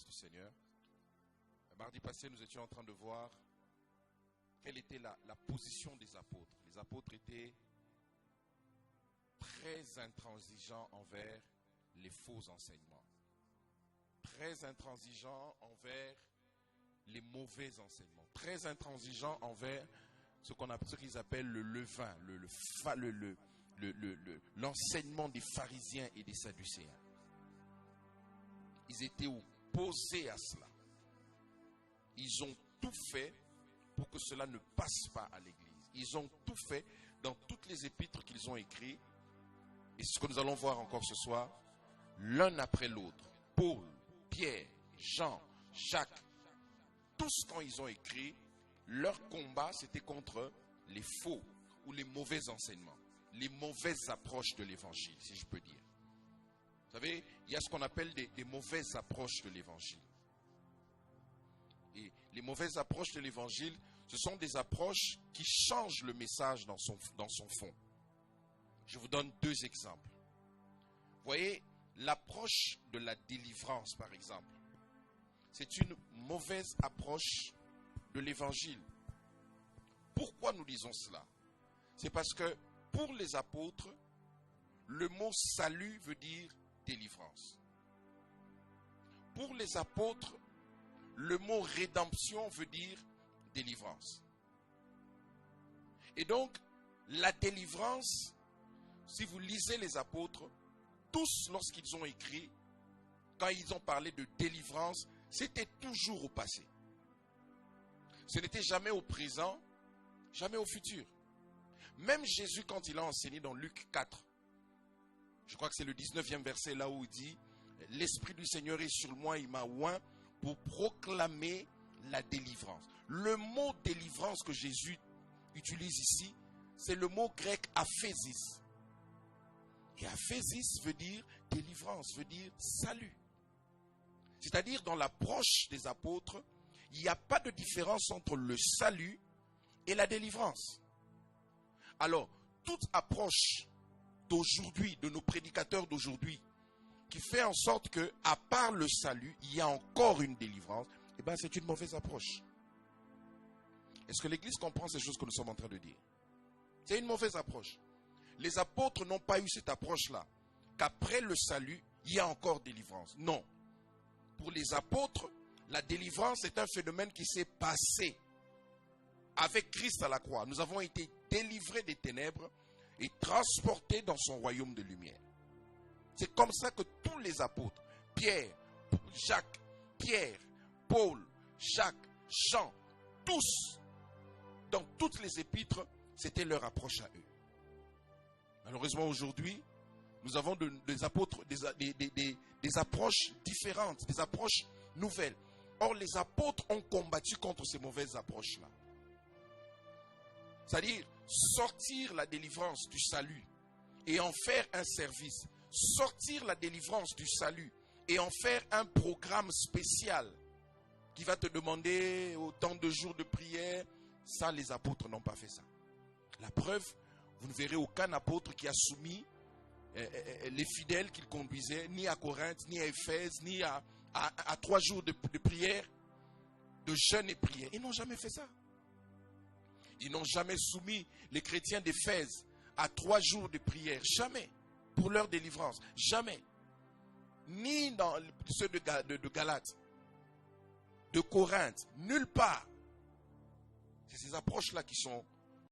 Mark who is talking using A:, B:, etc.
A: du Seigneur. Mardi passé, nous étions en train de voir quelle était la position des apôtres. Les apôtres étaient très intransigeants envers les faux enseignements. Très intransigeants envers les mauvais enseignements. Très intransigeants envers ce qu'ils appellent le levain, l'enseignement des pharisiens et des sadducéens. Ils étaient opposés à cela. Ils ont tout fait pour que cela ne passe pas à l'église. Ils ont tout fait dans toutes les épîtres qu'ils ont écrites. Et ce que nous allons voir encore ce soir, l'un après l'autre. Paul, Pierre, Jean, Jacques, tous quand ils ont écrit, leur combat c'était contre les faux ou les mauvais enseignements, les mauvaises approches de l'évangile, si je peux dire. Vous savez, il y a ce qu'on appelle des mauvaises approches de l'évangile. Et les mauvaises approches de l'évangile, ce sont des approches qui changent le message dans son fond. Je vous donne deux exemples. Vous voyez, l'approche de la délivrance, par exemple, c'est une mauvaise approche de l'évangile. Pourquoi nous disons cela? C'est parce que pour les apôtres, le mot salut veut dire délivrance. Pour les apôtres, le mot rédemption veut dire délivrance. Et donc, la délivrance, si vous lisez les apôtres, tous lorsqu'ils ont écrit, quand ils ont parlé de délivrance, c'était toujours au passé. Ce n'était jamais au présent, jamais au futur. Même Jésus, quand il a enseigné dans Luc 4, je crois que c'est le 19e verset là où il dit « L'Esprit du Seigneur est sur moi, il m'a oint pour proclamer la délivrance ». Le mot délivrance que Jésus utilise ici, c'est le mot grec aphésis. Et aphésis veut dire délivrance, veut dire salut. C'est-à-dire dans l'approche des apôtres, il n'y a pas de différence entre le salut et la délivrance. Alors, toute approche d'aujourd'hui, de nos prédicateurs d'aujourd'hui, qui fait en sorte que, à part le salut, il y a encore une délivrance, eh bien, c'est une mauvaise approche. Est-ce que l'Église comprend ces choses que nous sommes en train de dire? C'est une mauvaise approche. Les apôtres n'ont pas eu cette approche-là, qu'après le salut, il y a encore délivrance. Non. Pour les apôtres, la délivrance est un phénomène qui s'est passé avec Christ à la croix. Nous avons été délivrés des ténèbres et transportés dans son royaume de lumière. C'est comme ça que tous les apôtres, Pierre, Jacques, Pierre, Paul, Jacques, Jean, tous, dans toutes les épîtres, c'était leur approche à eux. Malheureusement aujourd'hui, nous avons des apôtres, des approches différentes, des approches nouvelles. Or, les apôtres ont combattu contre ces mauvaises approches-là. C'est-à-dire, sortir la délivrance du salut et en faire un service. Sortir la délivrance du salut et en faire un programme spécial qui va te demander autant de jours de prière. Ça, les apôtres n'ont pas fait ça. La preuve, vous ne verrez aucun apôtre qui a soumis les fidèles qu'il conduisait, ni à Corinthe, ni à Éphèse, ni à 3 jours de prière, de jeûne et prière. Ils n'ont jamais fait ça. Ils n'ont jamais soumis les chrétiens d'Éphèse à 3 jours de prière. Jamais. Pour leur délivrance. Jamais. Ni dans ceux de Galate, de Corinthe. Nulle part. C'est ces approches-là qui sont